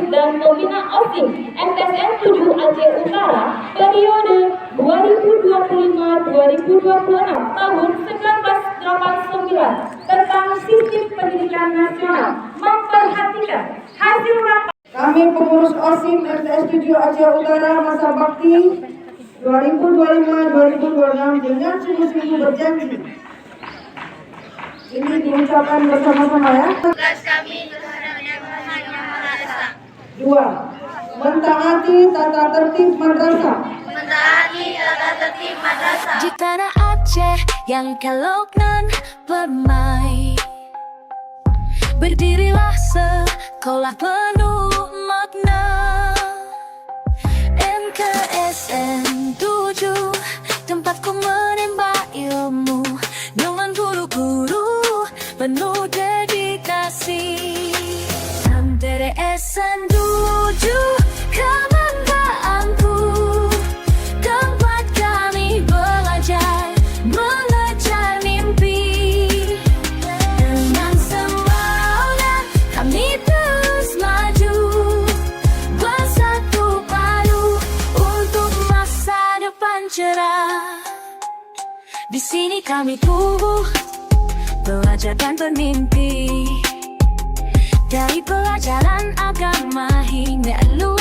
dan pembina OSIS MTSN 7 Aceh Utara periode 2025-2026 tahun 1989 tentang sistem pendidikan nasional memperhatikan hasil rapat. Kami pengurus OSIS MTS 7 Aceh Utara masa bakti 2025-2026 dengan sungguh-sungguh berjanji. Ini diucapkan bersama-sama ya. Tugas kami terhadap Yang Maha Esa. 2. Mentaati tata tertib madrasah. Mentaati tata tertib madrasah. Di tanah Aceh yang kelok nan permai, berdirilah sekolah penuh makna. MTSN 7 tempatku menimba ilmu dengan guru-guru penuh dedikasi. MTSN 7 kebanggaanku, tempat kami belajar mengejar mimpi. Dengan semangat kami terus maju, bersatu padu untuk masa depan cerah. Di sini kami tumbuh, belajar dan bermimpi. Dari pelajaran agama hingga ilmu